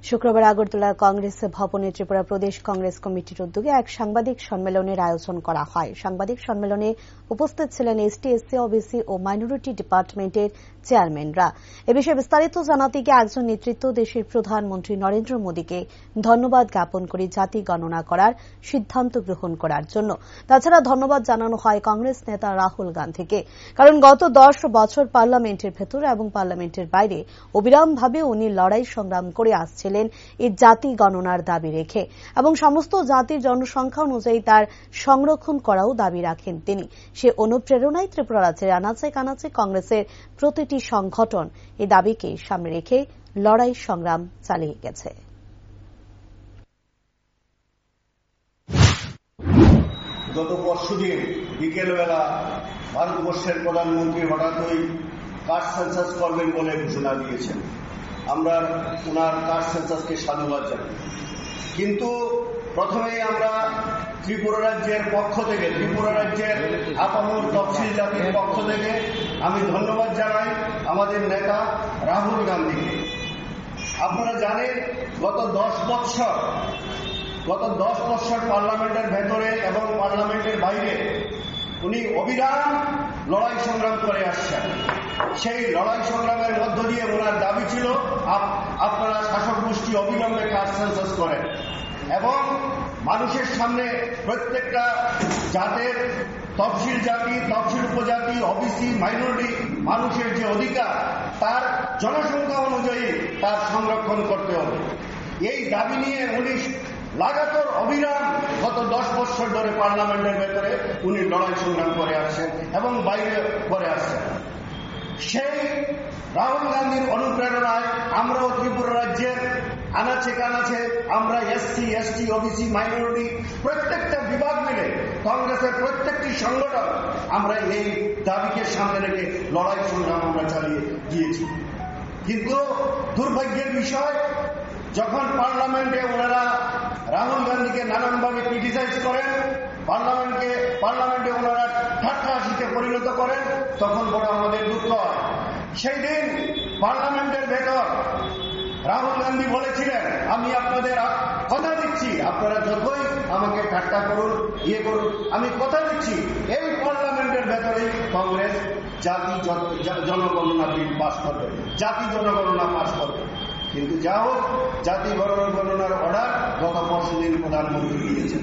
শুক্রবার আগরতলা কংগ্রেস ভবনে ত্রিপুরা প্রদেশ কংগ্রেস কমিটির উদ্যোগে এক সাংবাদিক সম্মেলনের আয়োজন করা হয়। সাংবাদিক সম্মেলনে উপস্থিত ছিলেন এসটি, এসসি, ওবিসি ও মাইনরিটি ডিপার্টমেন্টের চেয়ারম্যানরা। এ বিষয়ে বিস্তারিত জানাতে গিয়ে একজন নেতৃত্ব দেশের প্রধানমন্ত্রী নরেন্দ্র মোদীকে ধন্যবাদ জ্ঞাপন করে জাতি গণনা করার সিদ্ধান্ত গ্রহণ করার জন্য। তাছাড়া ধন্যবাদ জানানো হয় কংগ্রেস নেতা রাহুল গান্ধীকে, কারণ গত 10 বছর পার্লামেন্টের ভেতরে এবং পার্লামেন্টের বাইরে অবিরামভাবে উনি লড়াই সংগ্রাম করে আসছেন এই জাতি গণনার দাবি রেখে, এবং সমস্ত জাতির জনসংখ্যা অনুযায়ী তার সংরক্ষণ করাও দাবি রাখেন তিনি। সে অনুপ্রেরণায় ত্রিপুরা রাজ্যের আনাচে কানাচে কংগ্রেসের প্রতিটি সংগঠন এই দাবিকে সামনে রেখে লড়াই সংগ্রাম চালিয়ে গেছে। গত পরশুদিন বিকেলবেলা ভারতবর্ষের প্রধানমন্ত্রী হঠাৎই কাস্ট সেন্সাস করবেন বলে ঘোষণা দিয়েছেন। আমরা ওনার কাস্ট সেন্সাসকে সাধুবাদ জানাই, কিন্তু প্রথমেই আমরা ত্রিপুরা রাজ্যের পক্ষ থেকে, ত্রিপুরা রাজ্যের আপামর তফসিল জাতির পক্ষ থেকে আমি ধন্যবাদ জানাই আমাদের নেতা রাহুল গান্ধীকে। আপনারা জানেন গত 10 বছর পার্লামেন্টের ভেতরে এবং পার্লামেন্টের বাইরে উনি অবিরাম লড়াই সংগ্রাম করে আসছেন। সেই লড়াই সংগ্রামের মধ্য দিয়ে ওনার দাবি ছিল আপনারা শাসক গোষ্ঠী অবিলম্বে কাস্ট সেন্সাস করেন এবং মানুষের সামনে প্রত্যেকটা জাতের তফসিল জাতি, তফসিল উপজাতি, ওবিসি, মাইনরিটি মানুষের যে অধিকার তার জনসংখ্যা অনুযায়ী তার সংরক্ষণ করতে হবে। এই দাবি নিয়ে উনি লাগাতার অবিরাম গত 10 বছর ধরে পার্লামেন্টের ভেতরে উনি লড়াই সংগ্রাম করে আসছেন এবং বাইরে করে আসছেন। সেই রাহুল গান্ধীর অনুপ্রেরণায় আমরাও ত্রিপুরা রাজ্যের আনাচে কানাচে আমরা এসসি, এসটি, ওবিসি, মাইনরিটি প্রত্যেকটা বিভাগ মিলে কংগ্রেসের প্রত্যেকটি সংগঠন আমরা এই দাবিকে সামনে রেখে লড়াই সংগ্রাম আমরা চালিয়ে গিয়েছি। কিন্তু দুর্ভাগ্যের বিষয়, যখন পার্লামেন্টে ওনারা রাহুল গান্ধীকে নানানভাবে ক্রিটিসাইজ করেন, পার্লামেন্টে ওনারা ঠাট্টা হাসিতে পরিণত করেন, তখন বড় আমাদের দুঃখ হয়। সেই দিন পার্লামেন্টের ভেতর রাহুল গান্ধী বলেছিলেন, আমি আপনাদের কথা দিচ্ছি, আপনারা যতই আমাকে ঠাট্টা করুন, করুন, আমি কথা দিচ্ছি এই পার্লামেন্টের ভেতরেই কংগ্রেস জাতি জনগণনা বিল পাস করবে, জাতি জনগণনা পাস করবে। কিন্তু যা হোক, জাতি গণনার অর্ডার গত পরশুদিন প্রধানমন্ত্রী দিয়েছেন।